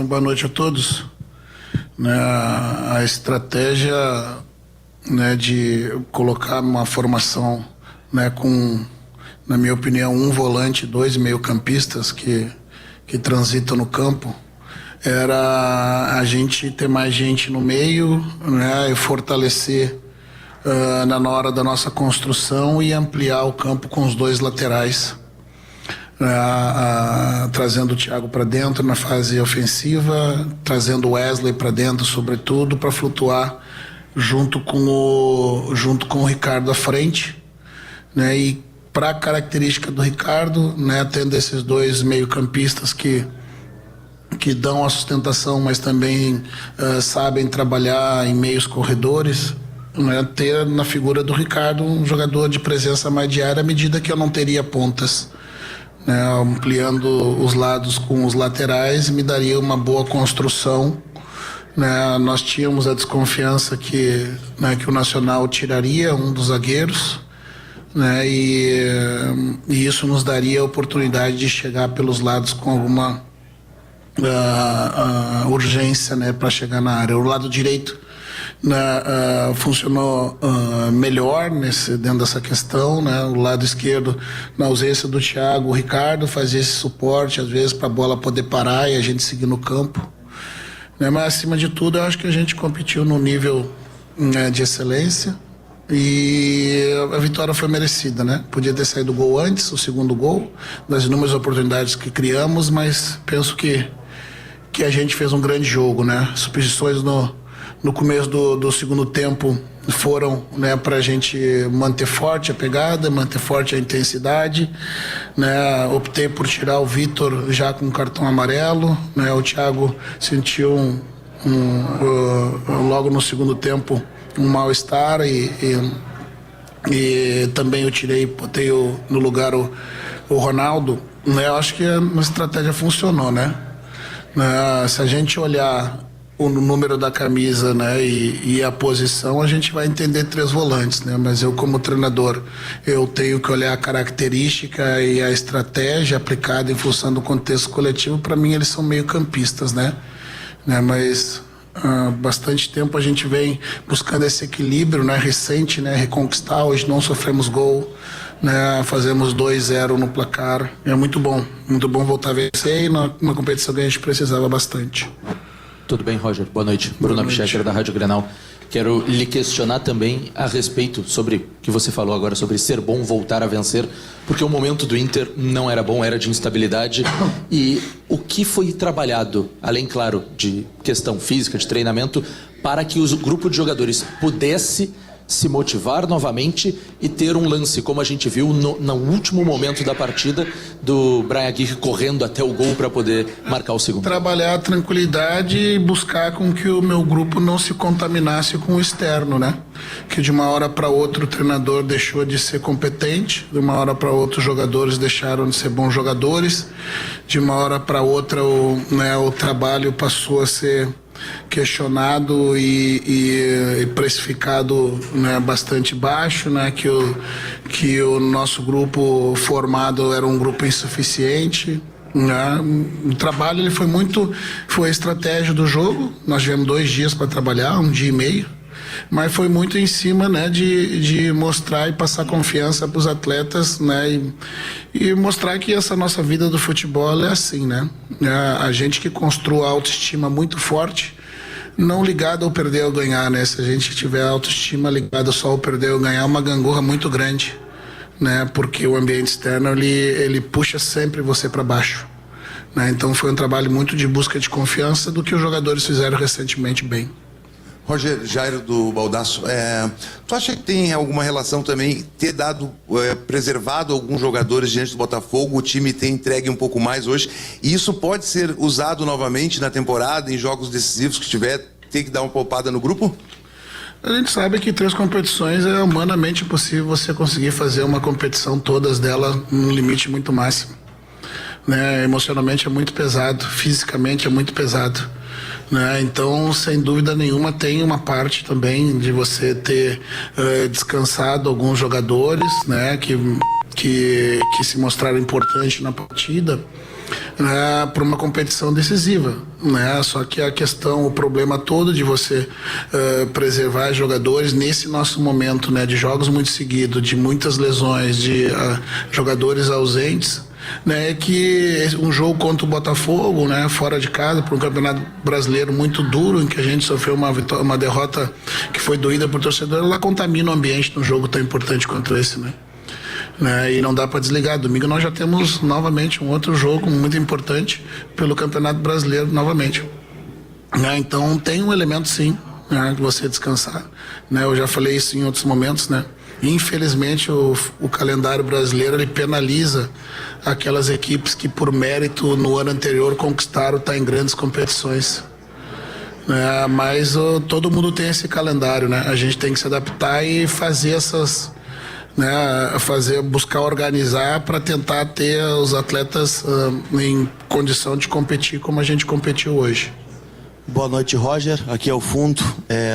boa noite a todos. A estratégia, de colocar uma formação, com, na minha opinião, um volante, 2 meio-campistas que transitam no campo, era a gente ter mais gente no meio, e fortalecer na hora da nossa construção e ampliar o campo com os 2 laterais. Trazendo o Thiago para dentro na fase ofensiva, trazendo o Wesley para dentro, sobretudo, para flutuar junto com o Ricardo à frente, e para a característica do Ricardo, tendo esses 2 meio-campistas que dão a sustentação, mas também sabem trabalhar em meios corredores, ter na figura do Ricardo um jogador de presença mais diária, à medida que eu não teria pontas. Ampliando os lados com os laterais, me daria uma boa construção. Nós tínhamos a desconfiança que o Nacional tiraria um dos zagueiros, e isso nos daria a oportunidade de chegar pelos lados com alguma urgência, para chegar na área. O lado direito funcionou melhor dentro dessa questão, o lado esquerdo, na ausência do Thiago, o Ricardo fazia esse suporte às vezes para a bola poder parar e a gente seguir no campo, mas acima de tudo eu acho que a gente competiu no nível de excelência e a vitória foi merecida, Podia ter saído o gol antes, o segundo gol, das inúmeras oportunidades que criamos, mas penso que a gente fez um grande jogo, Substituições no começo do segundo tempo foram, para a gente manter forte a pegada, manter forte a intensidade, Optei por tirar o Vitor já com cartão amarelo, O Thiago sentiu logo no segundo tempo um mal-estar e também eu tirei, botei no lugar o Ronaldo. Eu acho que a estratégia funcionou, Se a gente olhar o número da camisa, e a posição, a gente vai entender 3 volantes, mas eu como treinador, eu tenho que olhar a característica e a estratégia aplicada em função do contexto coletivo. Para mim eles são meio campistas, mas há bastante tempo a gente vem buscando esse equilíbrio, recente, reconquistar. Hoje não sofremos gol, fazemos 2-0 no placar, é muito bom voltar a vencer, e numa competição que a gente precisava bastante. Tudo bem, Roger? Boa noite. Bruno Michecker, da Rádio Grenal. Quero lhe questionar também a respeito sobre o que você falou agora, sobre ser bom voltar a vencer, porque o momento do Inter não era bom, era de instabilidade. E o que foi trabalhado, além, claro, de questão física, de treinamento, para que o grupo de jogadores pudesse se motivar novamente e ter um lance, como a gente viu no último momento da partida, do Brian Aguirre correndo até o gol para poder marcar o segundo. Trabalhar a tranquilidade e buscar com que o meu grupo não se contaminasse com o externo, Que de uma hora para outra o treinador deixou de ser competente, de uma hora para outra os jogadores deixaram de ser bons jogadores, de uma hora para outra o trabalho passou a ser questionado e precificado bastante baixo, que o nosso grupo formado era um grupo insuficiente. O trabalho ele foi a estratégia do jogo. Nós tivemos 2 dias para trabalhar, 1 dia e meio, mas foi muito em cima de mostrar e passar confiança para os atletas, e mostrar que essa nossa vida do futebol é assim, a gente que construa a autoestima muito forte, não ligado ao perder ou ganhar, Se a gente tiver a autoestima ligada só ao perder ou ganhar, é uma gangorra muito grande, Porque o ambiente externo ele puxa sempre você para baixo, Então foi um trabalho muito de busca de confiança do que os jogadores fizeram recentemente bem. Roger, Jairo do Baldasso, tu acha que tem alguma relação também ter preservado alguns jogadores diante do Botafogo, o time tem entregue um pouco mais hoje, e isso pode ser usado novamente na temporada, em jogos decisivos que tem que dar uma poupada no grupo? A gente sabe que 3 competições é humanamente possível você conseguir fazer uma competição, todas delas, num limite muito máximo. Emocionalmente é muito pesado, fisicamente é muito pesado. Então, sem dúvida nenhuma, tem uma parte também de você ter descansado alguns jogadores, que se mostraram importantes na partida, né, para uma competição decisiva, né? Só que a questão, o problema todo de você preservar jogadores nesse nosso momento, né, de jogos muito seguidos, de muitas lesões, de jogadores ausentes, né, que um jogo contra o Botafogo, né, fora de casa, para um campeonato brasileiro muito duro, em que a gente sofreu uma derrota que foi doída por torcedor, ela contamina o ambiente num jogo tão importante quanto esse, né? E não dá para desligar. Domingo nós já temos novamente um outro jogo muito importante pelo Campeonato Brasileiro novamente. Então tem um elemento sim, né, de você descansar. Eu já falei isso em outros momentos, né? Infelizmente o calendário brasileiro ele penaliza aquelas equipes que por mérito no ano anterior conquistaram estar em grandes competições. Mas todo mundo tem esse calendário, né? A gente tem que se adaptar e fazer essas, né, buscar organizar para tentar ter os atletas em condição de competir como a gente competiu hoje. Boa noite, Roger. Aqui é o Fundo,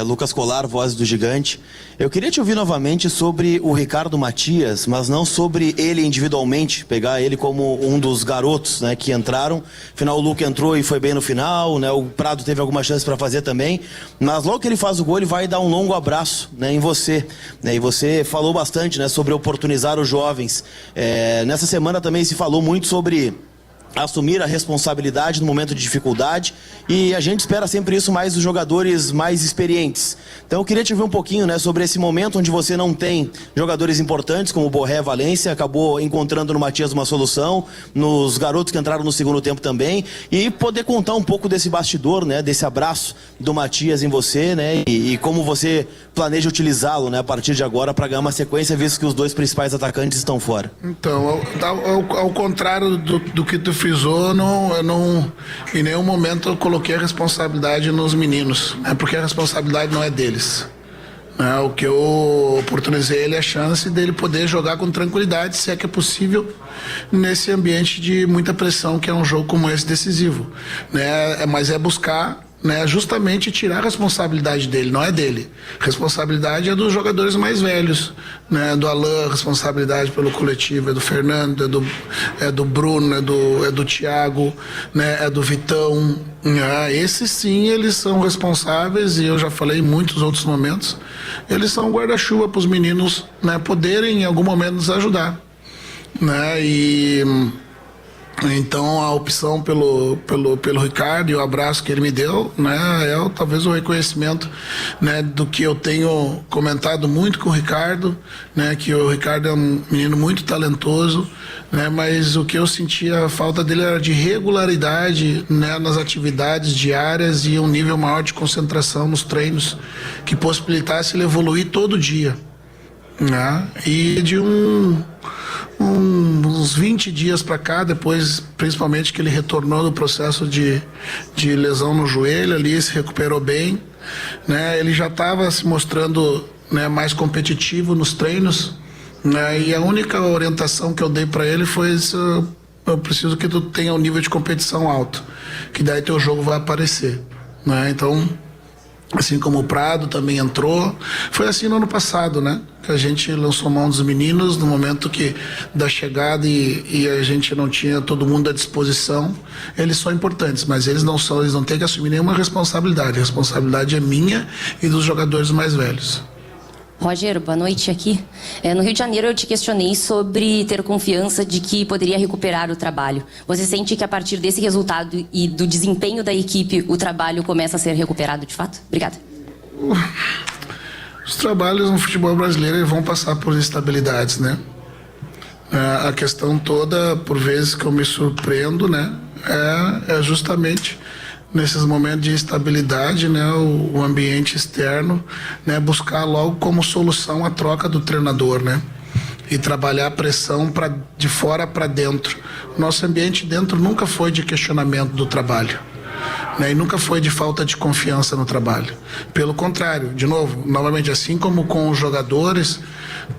Lucas Colar, voz do Gigante. Eu queria te ouvir novamente sobre o Ricardo Matias, mas não sobre ele individualmente, pegar ele como um dos garotos, né, que entraram. Afinal, o Luca entrou e foi bem no final, né, o Prado teve alguma chance para fazer também, mas logo que ele faz o gol, ele vai dar um longo abraço, né, em você. Né, e você falou bastante, né, sobre oportunizar os jovens. Nessa semana também se falou muito sobre assumir a responsabilidade no momento de dificuldade, e a gente espera sempre isso mais dos jogadores mais experientes. Então eu queria te ouvir um pouquinho, né, sobre esse momento onde você não tem jogadores importantes como o Borré, Valência, acabou encontrando no Matias uma solução, nos garotos que entraram no segundo tempo também, e poder contar um pouco desse bastidor, né, desse abraço do Matias em você, né, e como você planeja utilizá-lo, né, a partir de agora para ganhar uma sequência, visto que os dois principais atacantes estão fora. Então, ao contrário do que tu frisou, eu não em nenhum momento eu coloquei a responsabilidade nos meninos, né, porque a responsabilidade não é deles. O que eu oportunizei ele a chance dele poder jogar com tranquilidade, se é que é possível, nesse ambiente de muita pressão que é um jogo como esse decisivo, né? Mas é buscar, né, justamente tirar a responsabilidade dele, não é dele. A responsabilidade é dos jogadores mais velhos, né, do Alain, a responsabilidade pelo coletivo é do Fernando, é do Bruno, é do Thiago, né, é do Vitão. Esses sim, eles são responsáveis, e eu já falei em muitos outros momentos, eles são guarda-chuva para os meninos, né, poderem em algum momento nos ajudar, né? Então a opção pelo Ricardo e o abraço que ele me deu, né, talvez o reconhecimento, né, do que eu tenho comentado muito com o Ricardo, né, que o Ricardo é um menino muito talentoso, né, mas o que eu sentia a falta dele era de regularidade, né, nas atividades diárias e um nível maior de concentração nos treinos que possibilitasse ele evoluir todo dia, né, e de uns 20 dias para cá, depois principalmente que ele retornou do processo de lesão no joelho ali, se recuperou bem, né? Ele já estava se mostrando, né, mais competitivo nos treinos, né? E a única orientação que eu dei para ele foi isso: eu preciso que tu tenha um nível de competição alto, que daí teu jogo vai aparecer, né? Então, assim como o Prado também entrou, foi assim no ano passado, né? Que a gente lançou mão dos meninos no momento da chegada e a gente não tinha todo mundo à disposição. Eles são importantes, mas eles não têm que assumir nenhuma responsabilidade. A responsabilidade é minha e dos jogadores mais velhos. Roger, boa noite aqui. No Rio de Janeiro eu te questionei sobre ter confiança de que poderia recuperar o trabalho. Você sente que a partir desse resultado e do desempenho da equipe, o trabalho começa a ser recuperado de fato? Obrigada. Os trabalhos no futebol brasileiro vão passar por instabilidades, né? A questão toda, por vezes que eu me surpreendo, né, é justamente nesses momentos de instabilidade, né, o ambiente externo, né, buscar logo como solução a troca do treinador, né, e trabalhar a pressão de fora para dentro. Nosso ambiente dentro nunca foi de questionamento do trabalho, né, e nunca foi de falta de confiança no trabalho. Pelo contrário, de novo, novamente, assim como com os jogadores,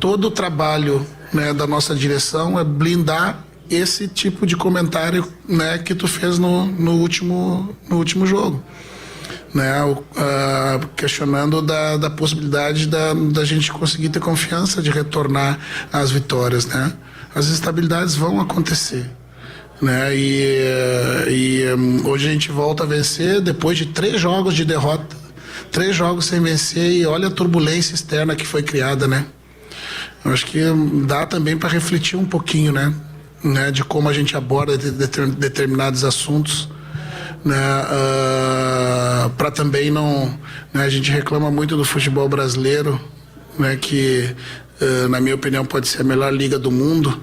todo o trabalho, né, da nossa direção é blindar esse tipo de comentário, né, que tu fez no último jogo, né, questionando da possibilidade da gente conseguir ter confiança de retornar às vitórias, né. As instabilidades vão acontecer, né? Hoje a gente volta a vencer depois de 3 jogos de derrota, 3 jogos sem vencer, e olha a turbulência externa que foi criada, né? Eu acho que dá também para refletir um pouquinho, né, de como a gente aborda determinados assuntos, né, para também não, né, a gente reclama muito do futebol brasileiro, né, que na minha opinião pode ser a melhor liga do mundo,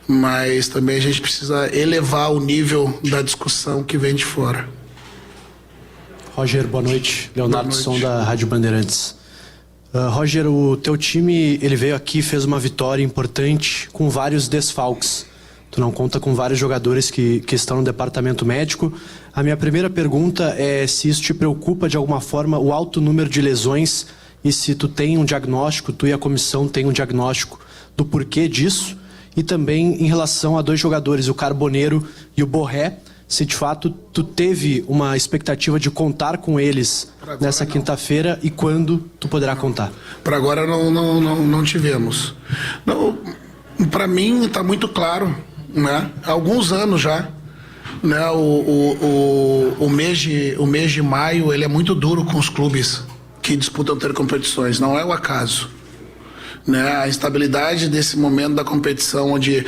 mas também a gente precisa elevar o nível da discussão que vem de fora. Roger, boa noite. Leonardo Som, da Rádio Bandeirantes. Roger, o teu time, ele veio aqui, fez uma vitória importante com vários desfalques. Tu não conta com vários jogadores que estão no departamento médico. A minha primeira pergunta é se isso te preocupa de alguma forma, o alto número de lesões, e se tu tem um diagnóstico, tu e a comissão tem um diagnóstico do porquê disso, e também em relação a 2 jogadores, o Carboneiro e o Borré, se de fato tu teve uma expectativa de contar com eles nessa quinta-feira e quando tu poderá contar? Para agora não tivemos. Para mim está muito claro, né? Há alguns anos já, né? O mês de maio ele é muito duro com os clubes que disputam ter competições, não é o acaso. Né, a instabilidade desse momento da competição, onde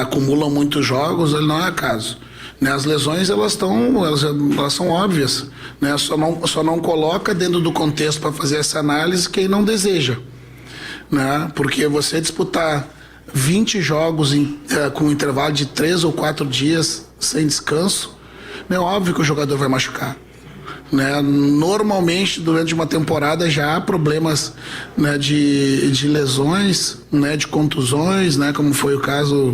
acumulam muitos jogos, ele não é acaso. Né, as lesões elas são óbvias, né, só não coloca dentro do contexto para fazer essa análise quem não deseja, né, porque você disputar 20 jogos com um intervalo de 3 ou 4 dias sem descanso, é óbvio que o jogador vai machucar. Né, normalmente durante uma temporada já há problemas, né, de lesões, né, de contusões, né, como foi o caso,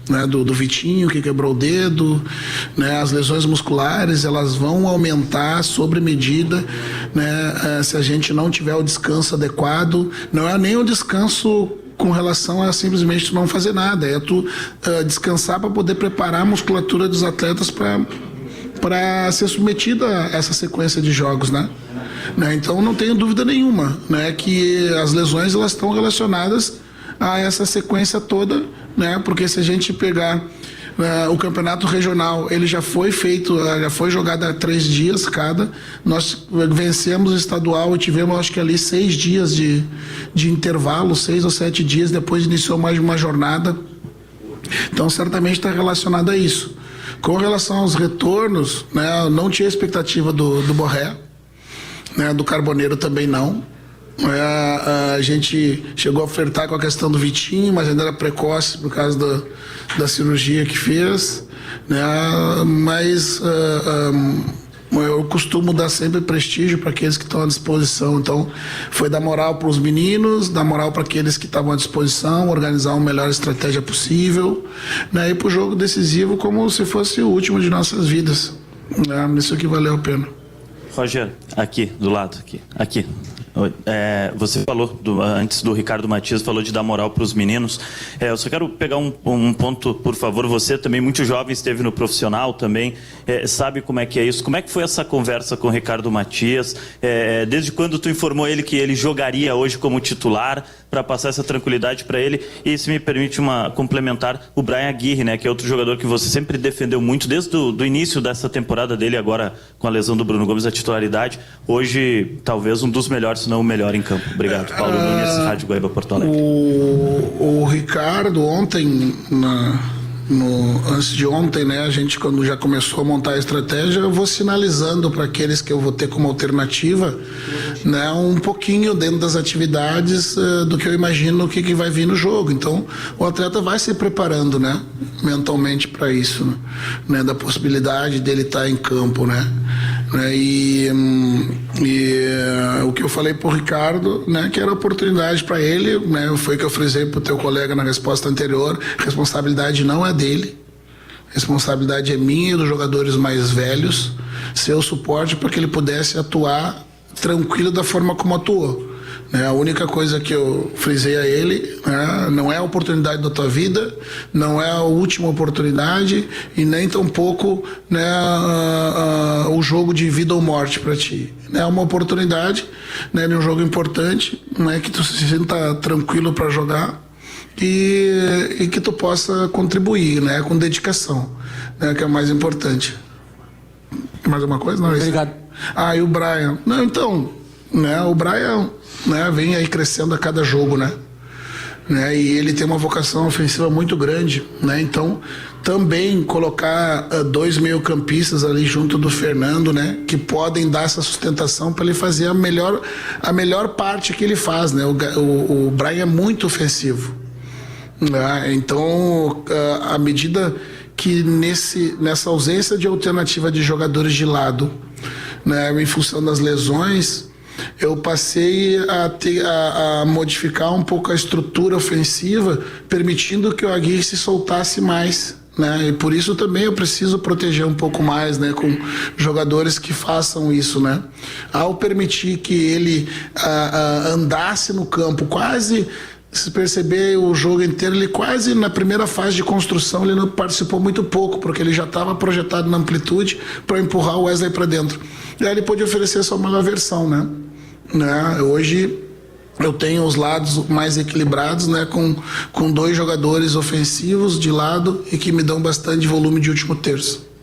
né, do Vitinho, que quebrou o dedo, né, as lesões musculares elas vão aumentar sobre medida, né, se a gente não tiver o descanso adequado. Não é nem o descanso com relação a simplesmente não fazer nada, é tu descansar para poder preparar a musculatura dos atletas para ser submetida a essa sequência de jogos, né? Então não tenho dúvida nenhuma, né, que as lesões elas estão relacionadas a essa sequência toda, né? Porque se a gente pegar o campeonato regional, ele já foi feito, já foi jogado há 3 dias cada. Nós vencemos o estadual e tivemos, acho que ali 6 dias de intervalo, 6 ou 7 dias, depois iniciou mais uma jornada. Então certamente está relacionado a isso. Com relação aos retornos, né, eu não tinha expectativa do Borré, né, do Carboneiro também não. A gente chegou a ofertar com a questão do Vitinho, mas ainda era precoce por causa da cirurgia que fez, né, mas eu costumo dar sempre prestígio para aqueles que estão à disposição. Então foi dar moral para os meninos, dar moral para aqueles que estavam à disposição, organizar uma melhor estratégia possível, né, e para o jogo decisivo como se fosse o último de nossas vidas, né, isso que valeu a pena. Roger, aqui do lado, aqui. Você falou, antes do Ricardo Matias, falou de dar moral para os meninos. Eu só quero pegar um ponto, por favor. Você também, muito jovem, esteve no profissional também, sabe como é que é isso. Como é que foi essa conversa com o Ricardo Matias? Desde quando tu informou ele que ele jogaria hoje como titular, para passar essa tranquilidade para ele? E se me permite complementar, o Brian Aguirre, né, que é outro jogador que você sempre defendeu muito, desde do início dessa temporada dele, agora com a lesão do Bruno Gomes, a titularidade. Hoje, talvez um dos melhores, se não o melhor em campo. Obrigado. Paulo Nunes, Rádio Guaíba, Porto Alegre. O Ricardo, ontem, antes de ontem, né, a gente, quando já começou a montar a estratégia, eu vou sinalizando para aqueles que eu vou ter como alternativa, né, um pouquinho dentro das atividades do que eu imagino o que vai vir no jogo. Então o atleta vai se preparando, né, mentalmente para isso, né, da possibilidade dele estar em campo, né. E o que eu falei pro Ricardo, né, que era oportunidade para ele, né, foi o que eu frisei pro teu colega na resposta anterior. Responsabilidade não é dele, responsabilidade é minha e dos jogadores mais velhos, ser o suporte para que ele pudesse atuar tranquilo da forma como atuou. A única coisa que eu frisei a ele, né, não é a oportunidade da tua vida, não é a última oportunidade e nem tampouco, né, o jogo de vida ou morte para ti. É uma oportunidade, né, de um jogo importante, né, que tu se sinta tranquilo para jogar e que tu possa contribuir, né, com dedicação, né, que é o mais importante. Mais alguma coisa? Não, Obrigado. e o Brian? Não, então, né, o Brian, né, vem aí crescendo a cada jogo, né? E ele tem uma vocação ofensiva muito grande, né? Então, também colocar 2 meio-campistas ali junto do Fernando, né? Que podem dar essa sustentação para ele fazer a melhor parte que ele faz, né? O Brian é muito ofensivo, né? Então, à medida que nessa ausência de alternativa de jogadores de lado, né? Em função das lesões, eu passei a modificar um pouco a estrutura ofensiva, permitindo que o Aguirre se soltasse mais, né? E por isso também eu preciso proteger um pouco mais, né, com jogadores que façam isso, né? Ao permitir que ele andasse no campo, quase, se perceber o jogo inteiro, ele quase na primeira fase de construção ele não participou muito pouco, porque ele já estava projetado na amplitude para empurrar o Wesley para dentro. E aí ele pôde oferecer sua melhor versão, né? Hoje eu tenho os lados mais equilibrados, né, com 2 jogadores ofensivos de lado e que me dão bastante volume de último terço.